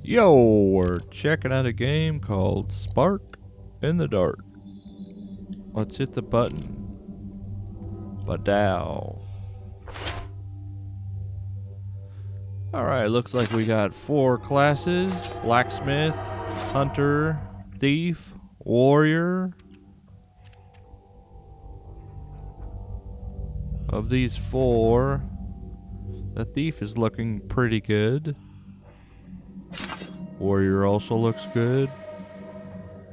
Yo, we're checking out a game called Spark in the Dark. Let's hit the button. Badow. Alright, looks like we got 4 classes. Blacksmith, Hunter, Thief, Warrior. Of these 4, the Thief is looking pretty good. Warrior also looks good.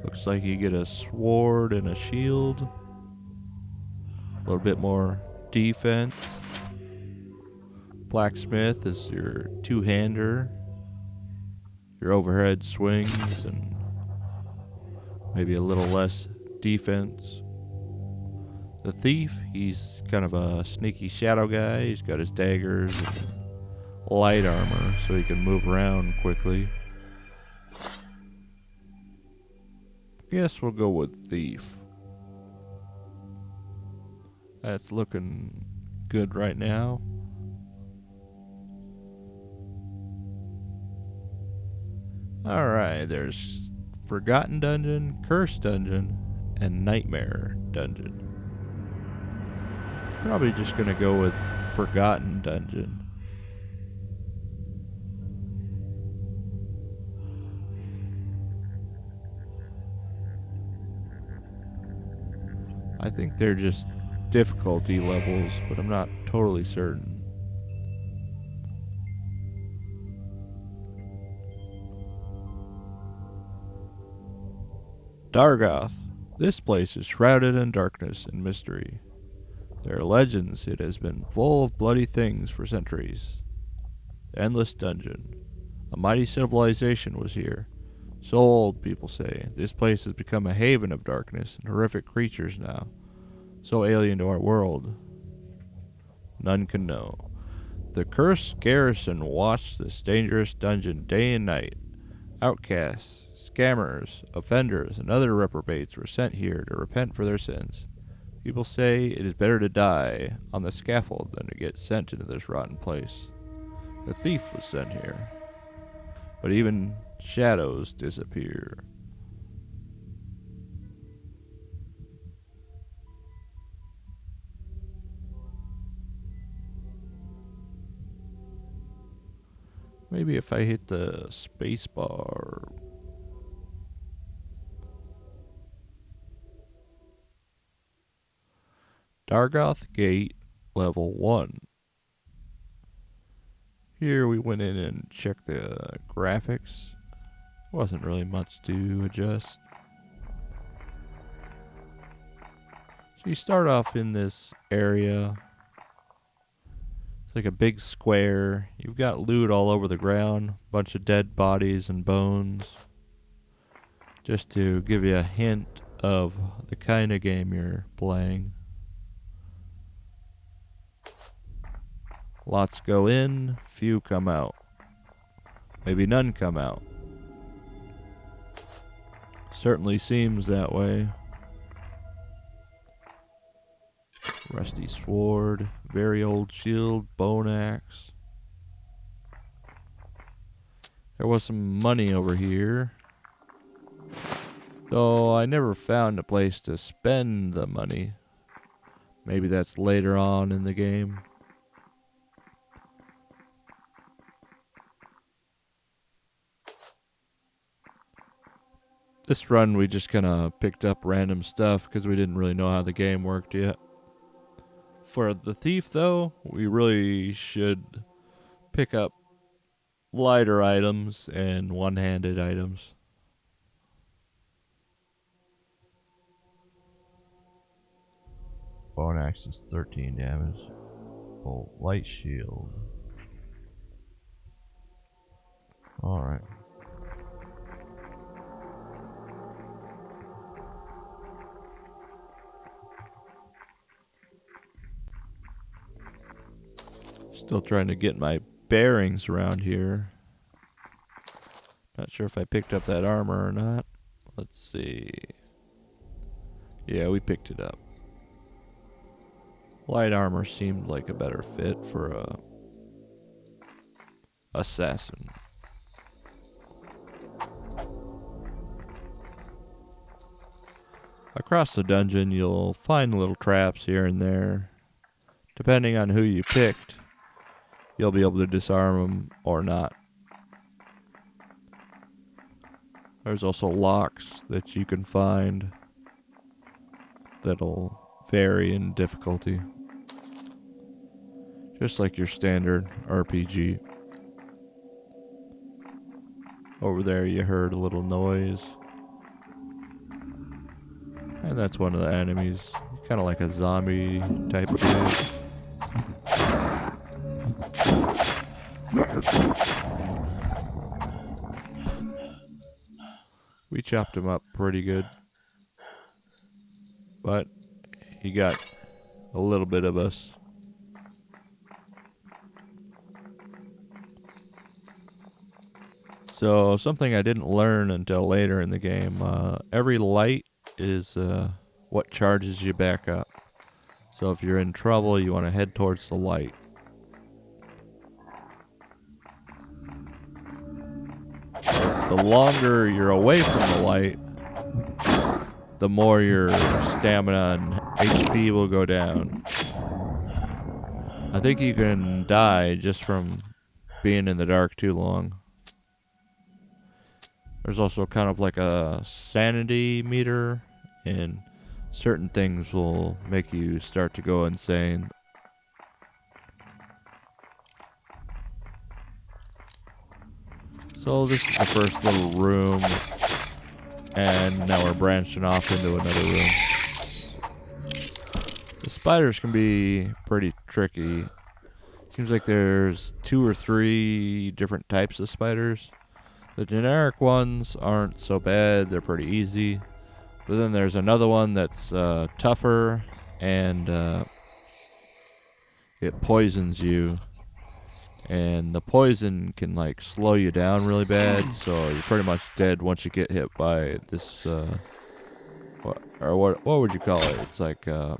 Looks like you get a sword and a shield. A little bit more defense. Blacksmith is your two-hander. Your overhead swings and maybe a little less defense. The Thief, he's kind of a sneaky shadow guy. He's got his daggers and light armor so he can move around quickly. Guess we'll go with Thief. That's looking good right now. Alright, there's Forgotten Dungeon, Cursed Dungeon, and Nightmare Dungeon. Probably just gonna go with Forgotten Dungeon. I think they're just difficulty levels, but I'm not totally certain. Dargoth. This place is shrouded in darkness and mystery. There are legends it has been full of bloody things for centuries. The Endless Dungeon. A mighty civilization was here. So old, people say. This place has become a haven of darkness and horrific creatures now. So alien to our world. None can know. The cursed garrison watched this dangerous dungeon day and night. Outcasts, scammers, offenders, and other reprobates were sent here to repent for their sins. People say it is better to die on the scaffold than to get sent into this rotten place. The thief was sent here. But even shadows disappear. Maybe if I hit the space bar. Dargoth Gate, level 1. Here we went in and checked the graphics. Wasn't really much to adjust. So you start off in this area. It's like a big square. You've got loot all over the ground. Bunch of dead bodies and bones. Just to give you a hint of the kind of game you're playing. Lots go in, few come out. Maybe none come out. Certainly seems that way. Rusty sword, very old shield, bone axe. There was some money over here. Though I never found a place to spend the money. Maybe that's later on in the game. This run we just kind of picked up random stuff because we didn't really know how the game worked yet. For the thief though, we really should pick up lighter items and one-handed items. Bone axe is 13 damage. Oh, light shield. Alright. Still trying to get my bearings around here. Not sure if I picked up that armor or not. Let's see. Yeah, we picked it up. Light armor seemed like a better fit for a assassin. Across the dungeon, you'll find little traps here and there. Depending on who you picked, you'll be able to disarm them or not. There's also locks that you can find that'll vary in difficulty. Just like your standard RPG. Over there you heard a little noise. And that's one of the enemies. Kind of like a zombie type dude. We chopped him up pretty good. But he got a little bit of us. So something I didn't learn until later in the game, every light is what charges you back up. So if you're in trouble, you want to head towards the light. The longer you're away from the light, the more your stamina and HP will go down. I think you can die just from being in the dark too long. There's also kind of like a sanity meter, and certain things will make you start to go insane. So this is the first little room, and now we're branching off into another room. The spiders can be pretty tricky. Seems like there's 2 or 3 different types of spiders. The generic ones aren't so bad, they're pretty easy. But then there's another one that's tougher, and it poisons you. And the poison can like slow you down really bad, so you're pretty much dead once you get hit by this. What would you call it? It's like I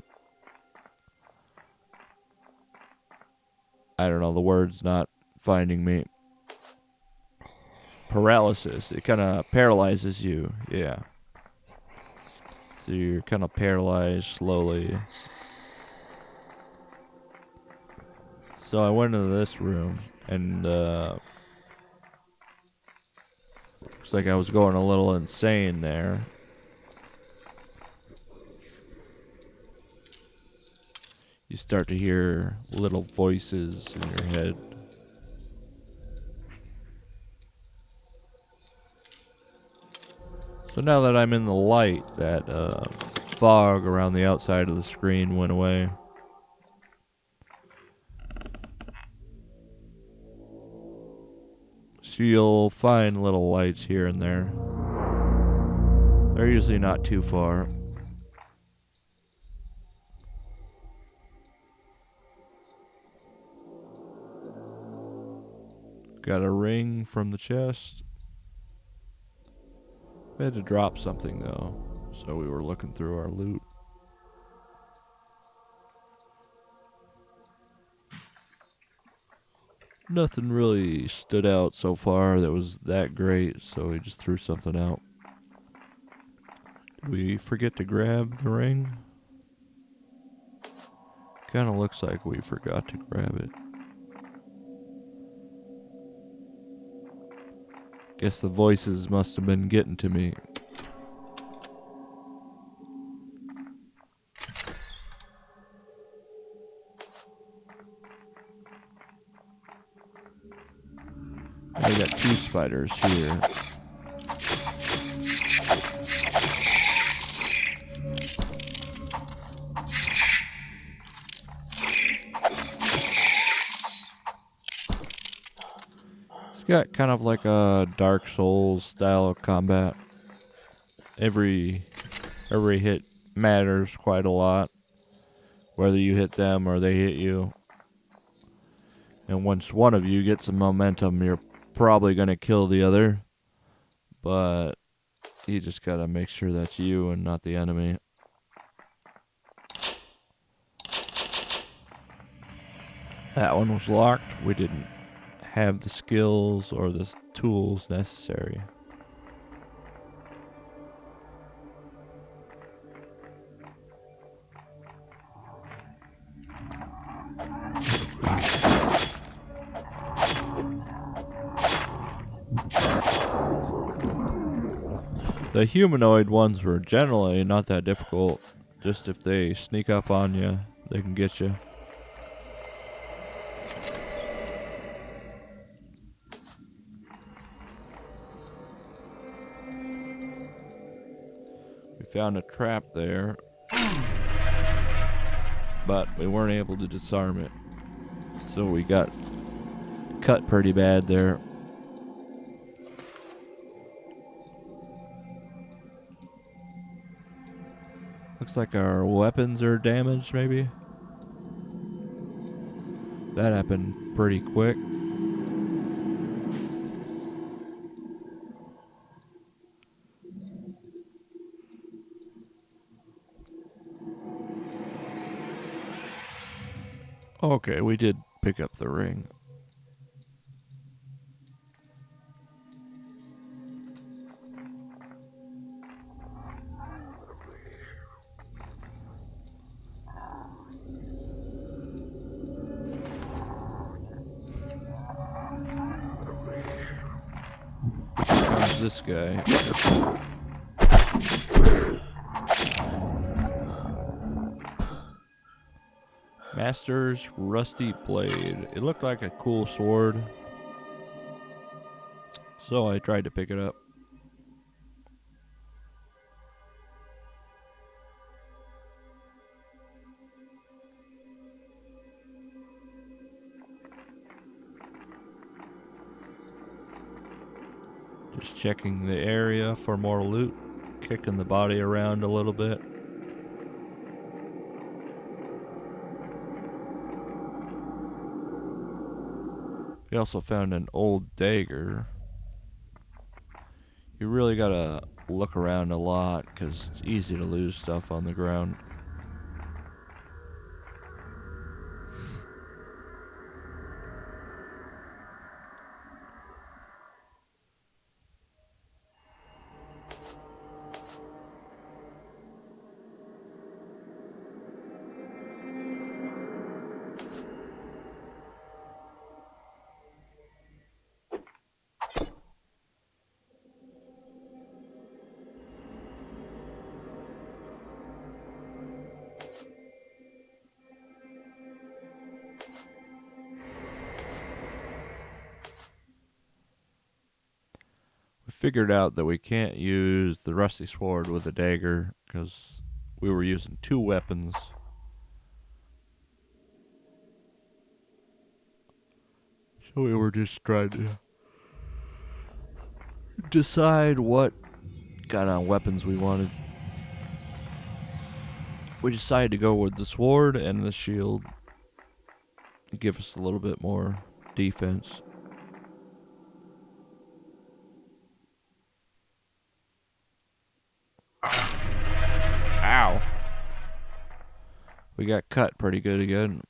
don't know. The word's not finding me. Paralysis. It kind of paralyzes you. Yeah. So you're kind of paralyzed slowly. So I went into this room, and looks like I was going a little insane there. You start to hear little voices in your head. So now that I'm in the light, that fog around the outside of the screen went away. So you'll find little lights here and there. They're usually not too far. Got a ring from the chest. We had to drop something though, so we were looking through our loot. Nothing really stood out so far that was that great, so we just threw something out. Did we forget to grab the ring? Kinda looks like we forgot to grab it. Guess the voices must have been getting to me. I got 2 spiders here. It's got kind of like a Dark Souls style of combat. Every hit matters quite a lot, whether you hit them or they hit you. And once one of you gets some momentum, you're probably going to kill the other. But you just got to make sure that's you and not the enemy. That one was locked. We didn't have the skills or the tools necessary. The humanoid ones were generally not that difficult. Just if they sneak up on you, they can get you. We found a trap there, but we weren't able to disarm it. So we got cut pretty bad there. Looks like our weapons are damaged, maybe. That happened pretty quick. Okay, we did pick up the ring. Comes this guy. Master's Rusty Blade. It looked like a cool sword, so I tried to pick it up. Just checking the area for more loot, kicking the body around a little bit. We also found an old dagger. You really gotta look around a lot because it's easy to lose stuff on the ground. We figured out that we can't use the rusty sword with a dagger because we were using two weapons. So we were just trying to decide what kind of weapons we wanted. We decided to go with the sword and the shield to give us a little bit more defense. Ow. We got cut pretty good again.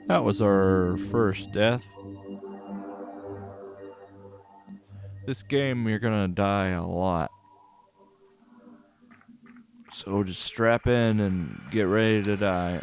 That was our first death. This game, you're gonna die a lot. So just strap in and get ready to die.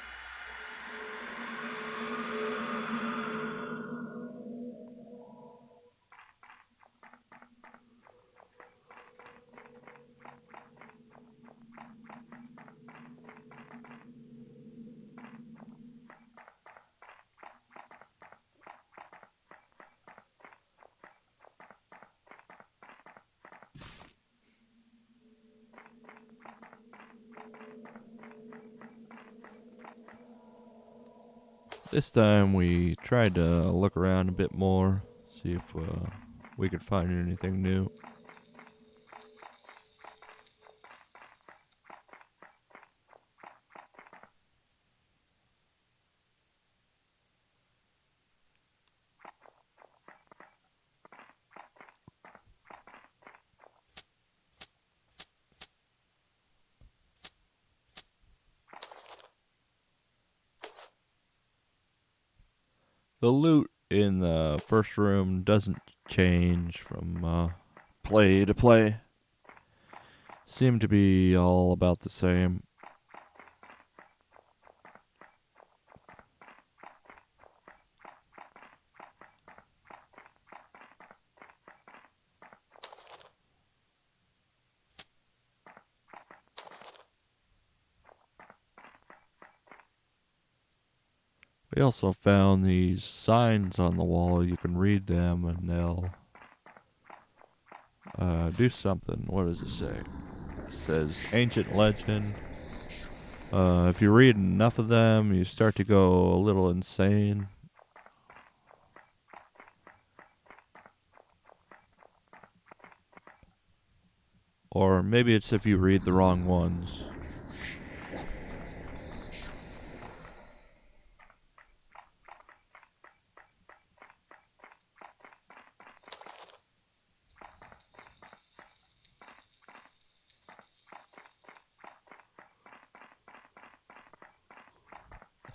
This time we tried to look around a bit more, see if we could find anything new. The loot in the first room doesn't change from play to play. Seem to be all about the same. We also found these signs on the wall. You can read them and they'll do something. What does it say? It says ancient legend. If you read enough of them, you start to go a little insane. Or maybe it's if you read the wrong ones.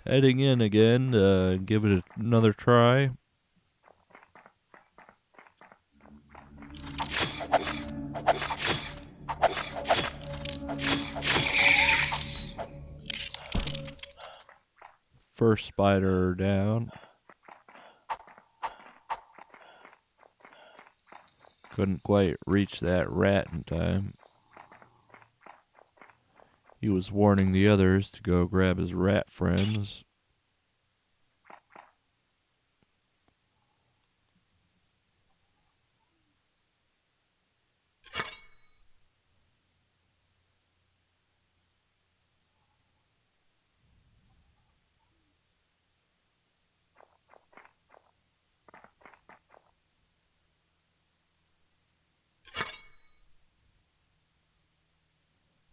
Heading in again, give it another try. First spider down. Couldn't quite reach that rat in time. He was warning the others to go grab his rat friends.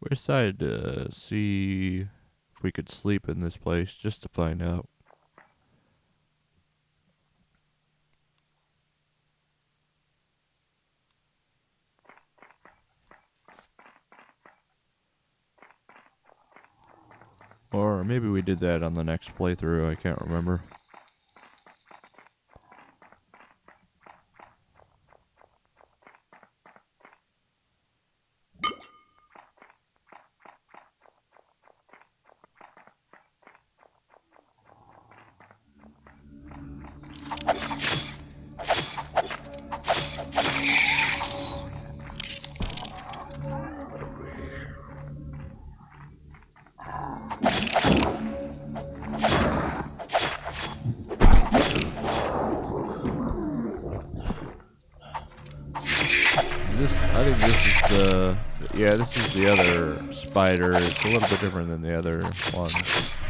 We decided to see if we could sleep in this place just to find out. Or maybe we did that on the next playthrough, I can't remember. I think this is this is the other spider. It's a little bit different than the other ones.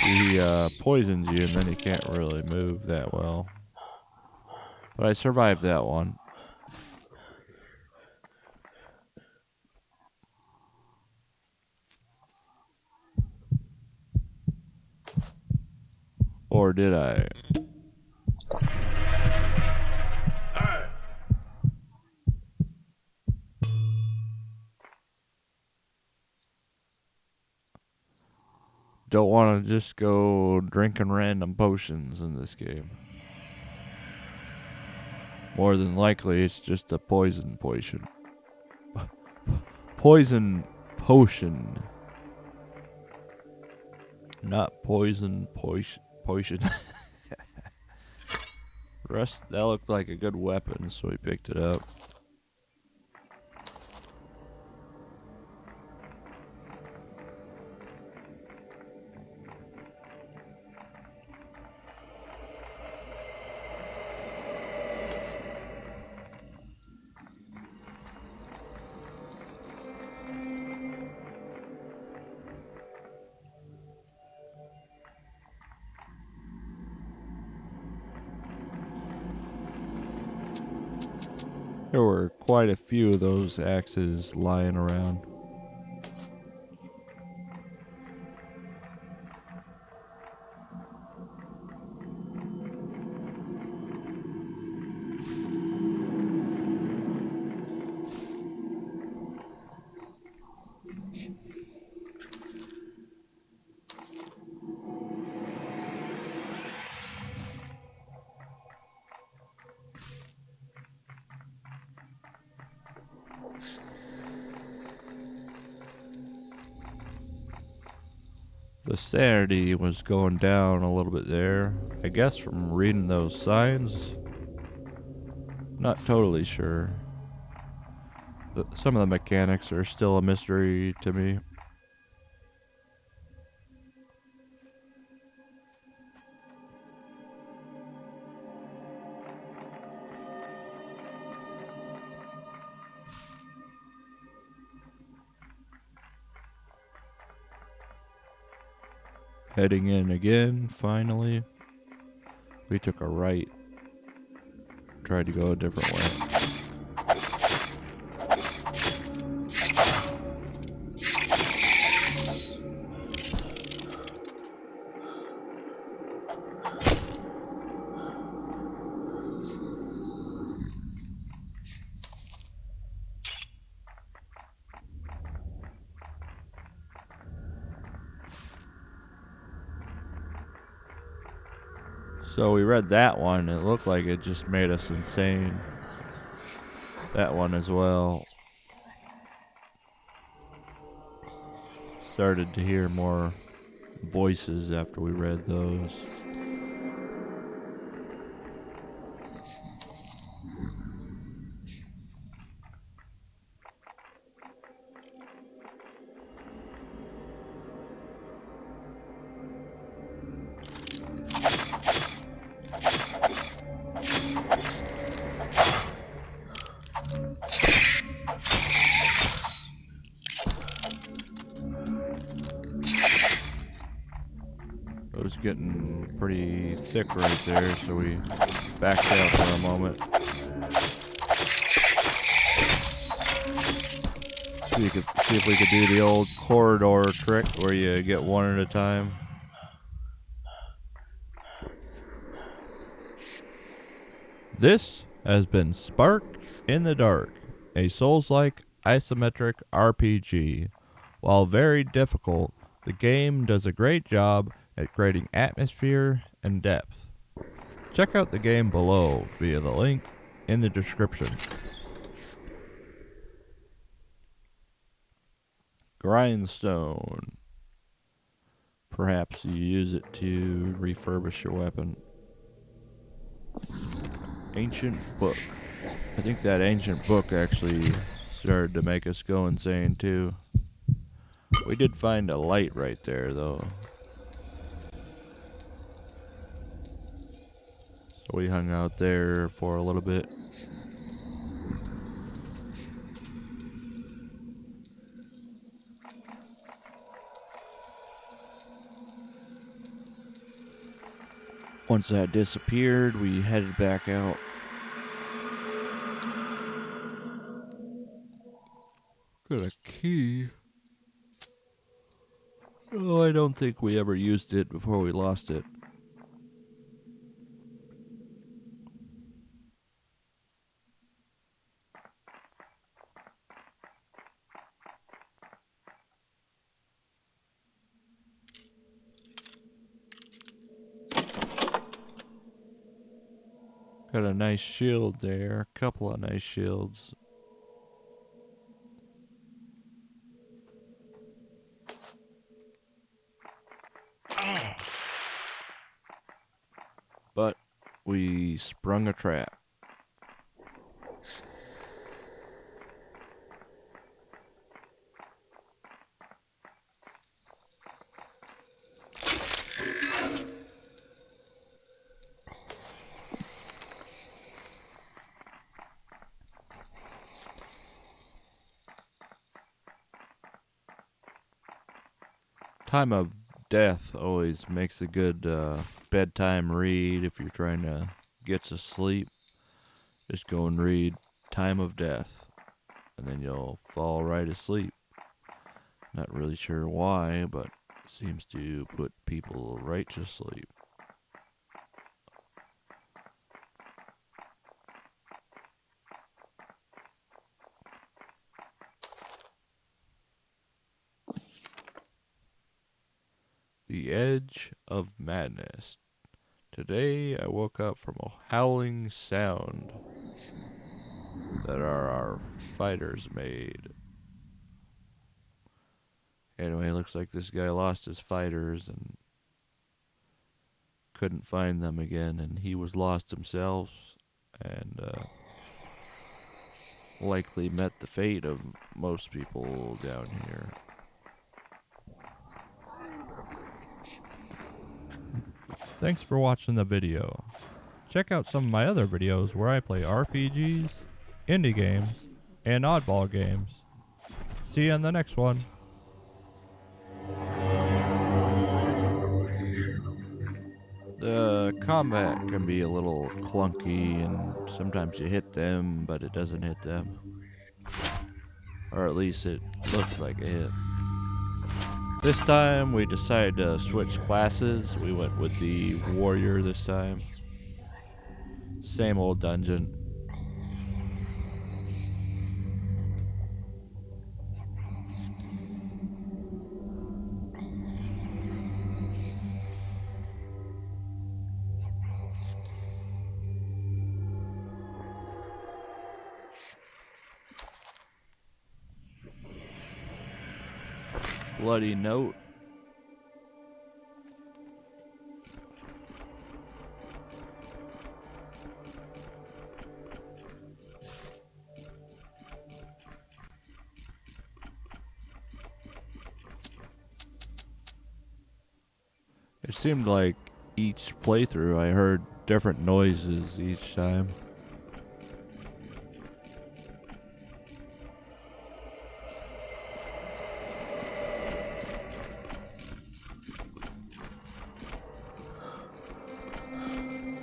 He poisons you and then he can't really move that well. But I survived that one. Or did I? Don't want to just go drinking random potions in this game. More than likely, it's just a poison potion. Poison potion. Not poison potion. Rest, that looked like a good weapon, so we picked it up. There were quite a few of those axes lying around. The sanity was going down a little bit there. I guess from reading those signs. Not totally sure. Some of the mechanics are still a mystery to me. Heading in again, finally. We took a right. Tried to go a different way. So we read that one. It looked like it just made us insane. That one as well. Started to hear more voices after we read those. It was getting pretty thick right there, so we backed out for a moment. See if we could do the old corridor trick where you get one at a time. This has been Spark in the Dark, a Souls-like isometric RPG. While very difficult, the game does a great job at creating atmosphere and depth. Check out the game below via the link in the description. Grindstone. Perhaps you use it to refurbish your weapon. Ancient book. I think that ancient book actually started to make us go insane too. We did find a light right there though. So we hung out there for a little bit. Once that disappeared, we headed back out. Got a key. Oh, I don't think we ever used it before we lost it. Got a nice shield there. A couple of nice shields. But we sprung a trap. Time of Death always makes a good bedtime read if you're trying to get to sleep. Just go and read Time of Death, and then you'll fall right asleep. Not really sure why, but it seems to put people right to sleep. The Edge of Madness. Today I woke up from a howling sound that our fighters made. Anyway, looks like this guy lost his fighters and couldn't find them again, and he was lost himself, and likely met the fate of most people down here. Thanks for watching the video. Check out some of my other videos where I play RPGs, indie games, and oddball games. See you in the next one. The combat can be a little clunky, and sometimes you hit them, but it doesn't hit them. Or at least it looks like a hit. This time we decided to switch classes. We went with the warrior this time. Same old dungeon. Bloody note. It seemed like each playthrough I heard different noises each time.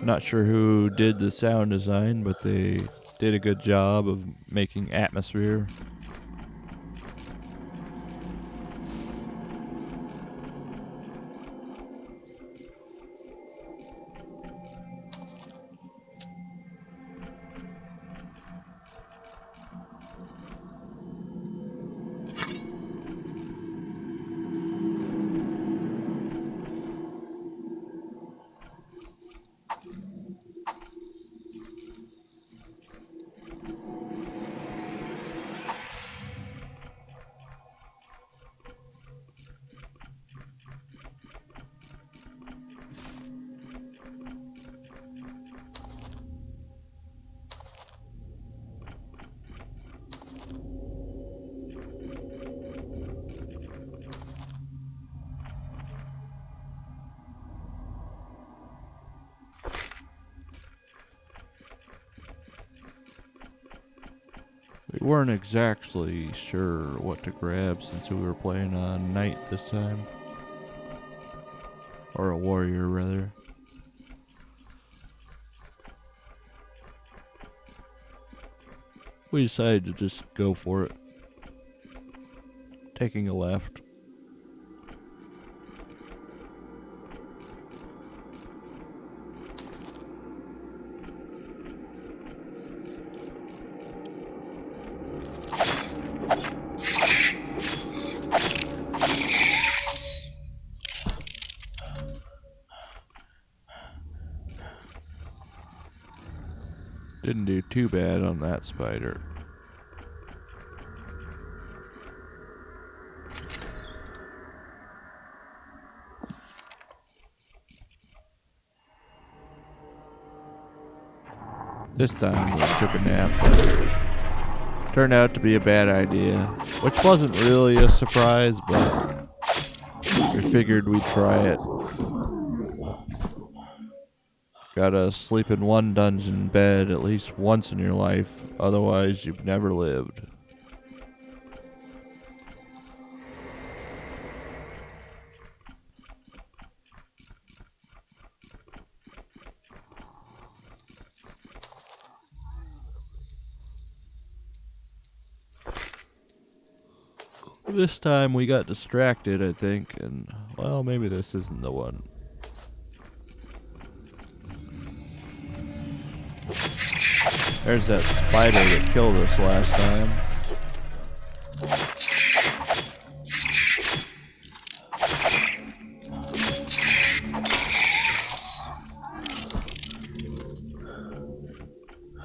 Not sure who did the sound design, but they did a good job of making atmosphere. We weren't exactly sure what to grab since we were playing on knight this time. Or a warrior, rather. We decided to just go for it. Taking a left. Didn't do too bad on that spider. This time we took a nap, but turned out to be a bad idea, which wasn't really a surprise, but we figured we'd try it. Gotta sleep in one dungeon bed at least once in your life, otherwise you've never lived. This time we got distracted, I think, and, well, maybe this isn't the one. There's that spider that killed us last time.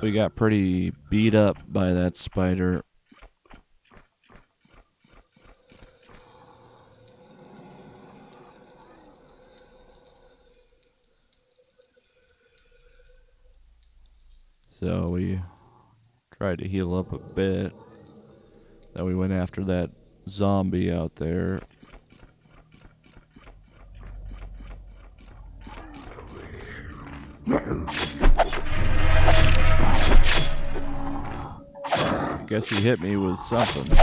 We got pretty beat up by that spider. So we tried to heal up a bit. Then we went after that zombie out there. I guess he hit me with something. At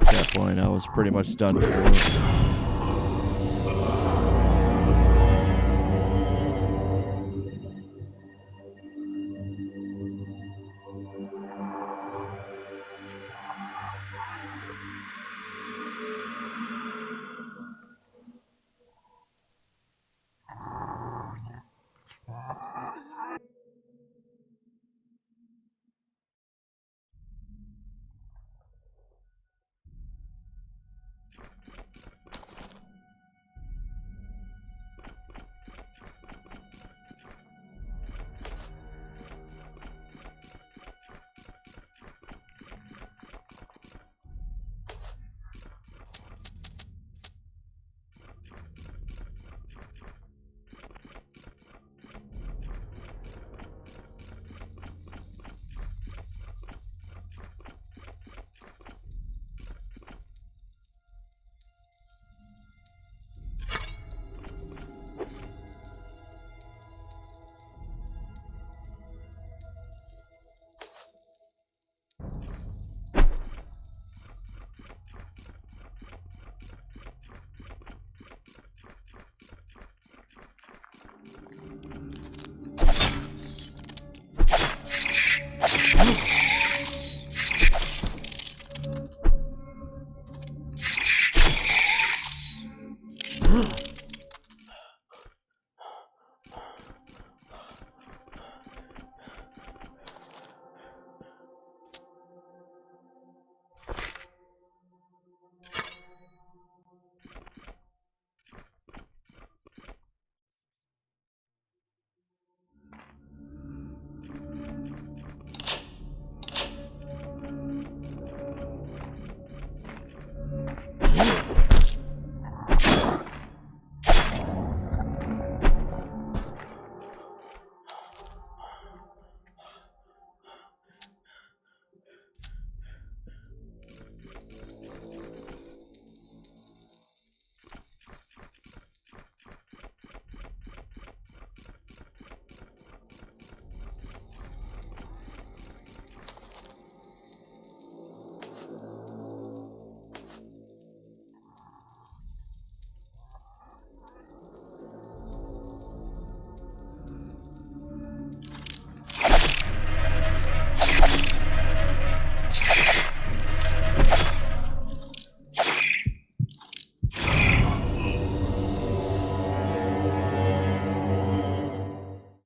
that point, I was pretty much done for.